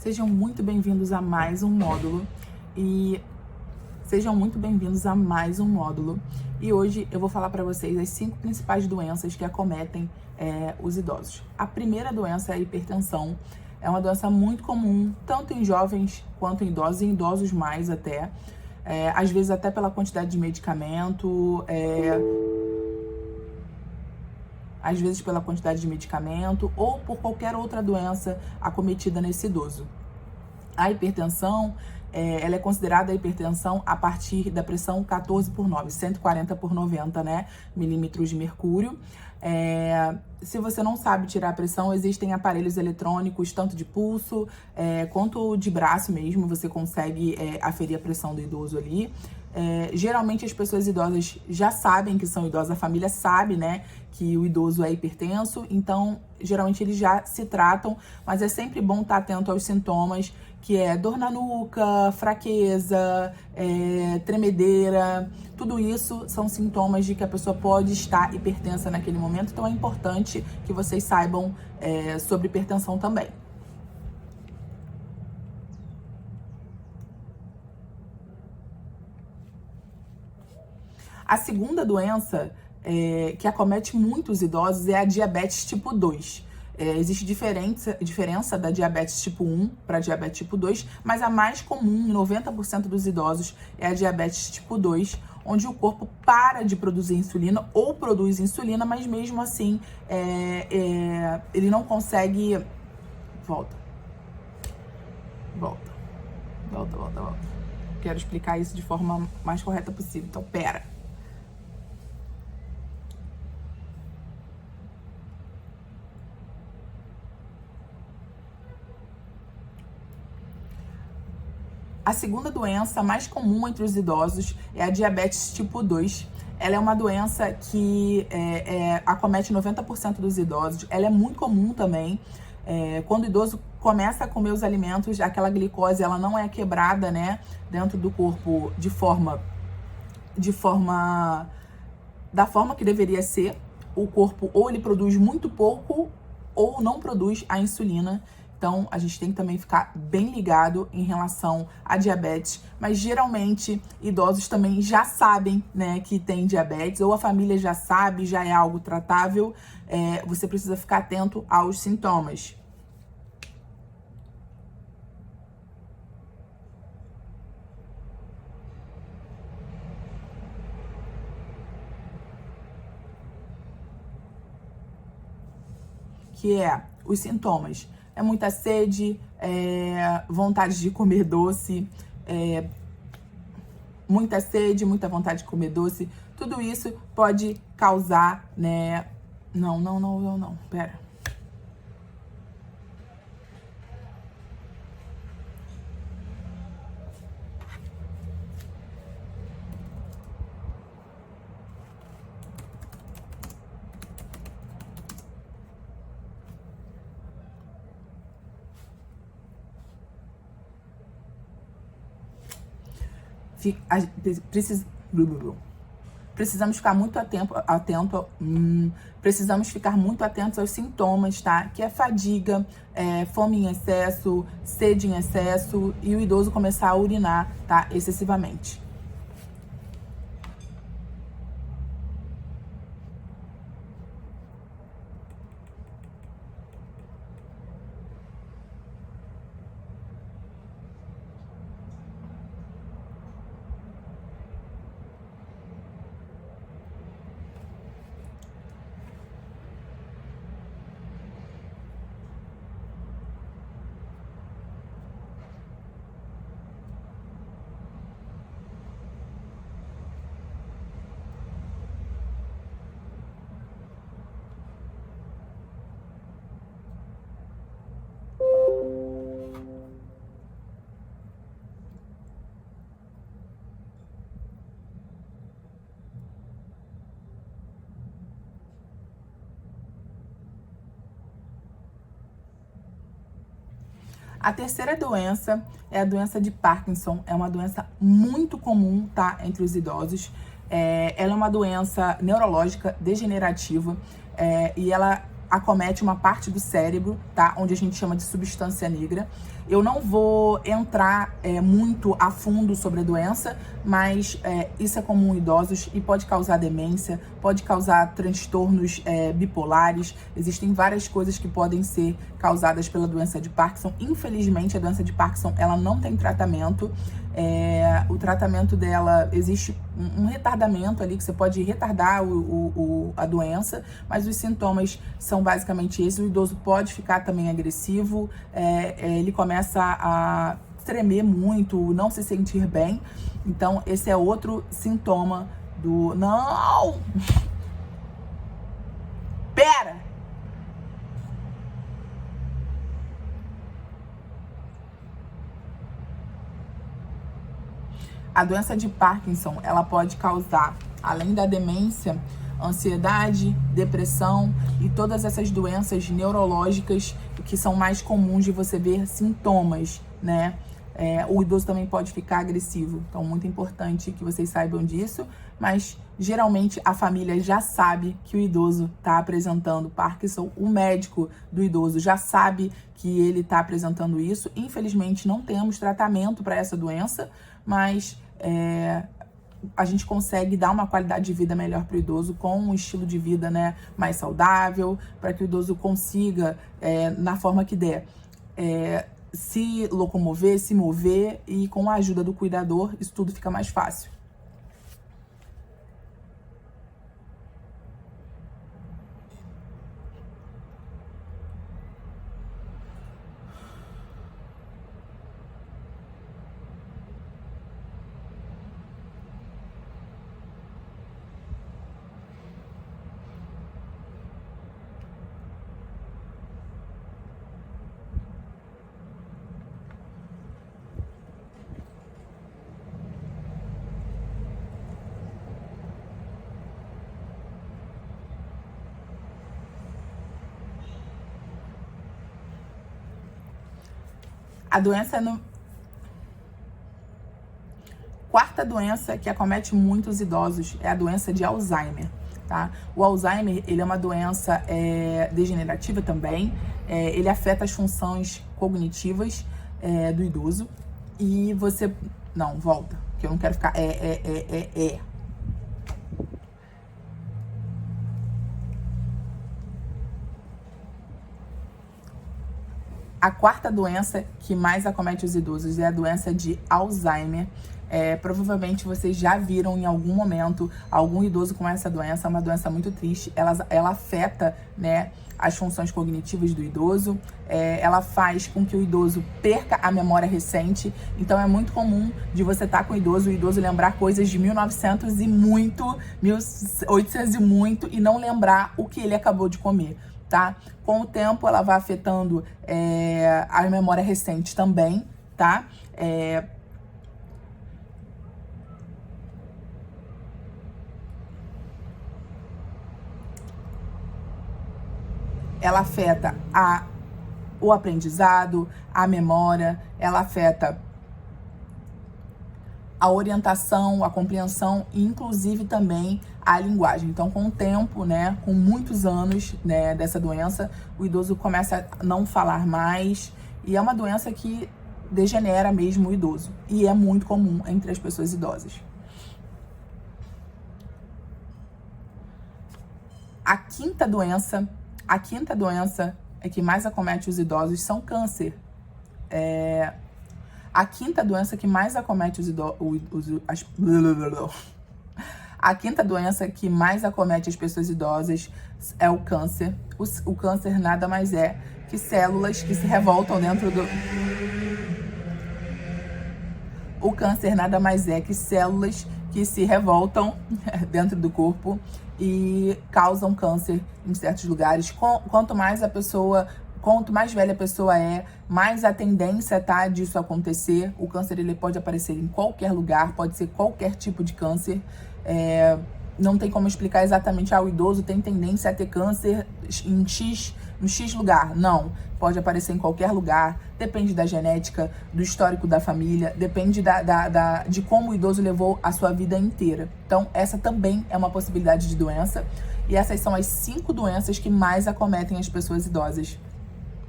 Sejam muito bem-vindos a mais um módulo e hoje eu vou falar para vocês as 5 principais doenças que acometem os idosos. A primeira doença é a hipertensão. É uma doença muito comum, tanto em jovens quanto em idosos, e em idosos mais até. Às vezes até pela quantidade de medicamento, às vezes pela quantidade de medicamento ou por qualquer outra doença acometida nesse idoso. A hipertensão, ela é considerada a hipertensão a partir da pressão 14/9, 140/90, né, milímetros de mercúrio. Se você não sabe tirar a pressão, existem aparelhos eletrônicos, tanto de pulso quanto de braço mesmo, você consegue aferir a pressão do idoso ali. Geralmente as pessoas idosas já sabem que são idosas, a família sabe, né, que o idoso é hipertenso, então geralmente eles já se tratam, mas é sempre bom estar atento aos sintomas, que é dor na nuca, fraqueza, tremedeira. Tudo isso são sintomas de que a pessoa pode estar hipertensa naquele momento, então é importante que vocês saibam sobre hipertensão também. A segunda doença que acomete muitos idosos é a diabetes tipo 2. Existe diferença da diabetes tipo 1 para diabetes tipo 2, mas a mais comum, 90% dos idosos, é a diabetes tipo 2, onde o corpo para de produzir insulina ou produz insulina, mas mesmo assim ele não consegue... Volta. Quero explicar isso de forma mais correta possível, então pera. A segunda doença mais comum entre os idosos é a diabetes tipo 2. Ela é uma doença que acomete 90% dos idosos. Ela é muito comum também. Quando o idoso começa a comer os alimentos, aquela glicose ela não é quebrada, né, dentro do corpo da forma que deveria ser. O corpo ou ele produz muito pouco ou não produz a insulina. Então, a gente tem que também ficar bem ligado em relação à diabetes. Mas, geralmente, idosos também já sabem, né, que tem diabetes, ou a família já sabe, já é algo tratável. Você precisa ficar atento aos sintomas. Que os sintomas. Muita sede, vontade de comer doce, muita sede, muita vontade de comer doce. Tudo isso pode causar, né? Não, pera. Precisamos ficar muito precisamos ficar muito atentos aos sintomas, tá? Que é fadiga, fome em excesso, sede em excesso e o idoso começar a urinar, tá? Excessivamente. A terceira doença é a doença de Parkinson. É uma doença muito comum, tá, entre os idosos. Ela é uma doença neurológica degenerativa e ela acomete uma parte do cérebro, tá, onde a gente chama de substância negra. Eu não vou entrar muito a fundo sobre a doença, mas isso é comum em idosos e pode causar demência, pode causar transtornos bipolares. Existem várias coisas que podem ser causadas pela doença de Parkinson. Infelizmente, a doença de Parkinson, ela não tem tratamento. O tratamento dela, existe um retardamento ali, que você pode retardar a doença, mas os sintomas são basicamente esses. O idoso pode ficar também agressivo, ele começa a tremer muito, não se sentir bem. Então, esse é outro sintoma do... Não! Pera! A doença de Parkinson, ela pode causar, além da demência, ansiedade, depressão e todas essas doenças neurológicas que são mais comuns de você ver sintomas, né? O idoso também pode ficar agressivo, então muito importante que vocês saibam disso, mas geralmente a família já sabe que o idoso está apresentando Parkinson, o médico do idoso já sabe que ele está apresentando isso. Infelizmente não temos tratamento para essa doença, mas a gente consegue dar uma qualidade de vida melhor para o idoso com um estilo de vida, né, mais saudável, para que o idoso consiga, na forma que der, se locomover, se mover, e com a ajuda do cuidador isso tudo fica mais fácil. A doença Quarta doença que acomete muitos idosos é a doença de Alzheimer, tá? O Alzheimer, ele é uma doença degenerativa também, ele afeta as funções cognitivas do idoso, e você... Não, volta, que eu não quero ficar... A quarta doença que mais acomete os idosos é a doença de Alzheimer. Provavelmente vocês já viram em algum momento algum idoso com essa doença. É uma doença muito triste. Ela afeta, né, as funções cognitivas do idoso. Ela faz com que o idoso perca a memória recente. Então é muito comum de você estar com o idoso lembrar coisas de 1900 e muito, 1800 e muito, e não lembrar o que ele acabou de comer, tá? Com o tempo, ela vai afetando a memória recente também, tá? Ela afeta o aprendizado, a memória, ela afeta a orientação, a compreensão e inclusive também a linguagem. Então, com o tempo, né, com muitos anos, né, dessa doença, o idoso começa a não falar mais, e é uma doença que degenera mesmo o idoso, e é muito comum entre as pessoas idosas. A quinta doença que mais acomete os idosos são câncer. A quinta doença que mais acomete os idosos... A quinta doença que mais acomete as pessoas idosas é o câncer. O câncer nada mais é que células que se revoltam dentro do... O câncer nada mais é que células que se revoltam dentro do corpo e causam câncer em certos lugares. Quanto mais velha a pessoa mais a tendência tá disso acontecer. O câncer, ele pode aparecer em qualquer lugar, pode ser qualquer tipo de câncer. Não tem como explicar exatamente, o idoso tem tendência a ter câncer em X lugar. Não, pode aparecer em qualquer lugar, depende da genética, do histórico da família, depende de como o idoso levou a sua vida inteira. Então, essa também é uma possibilidade de doença, e essas são as 5 doenças que mais acometem as pessoas idosas.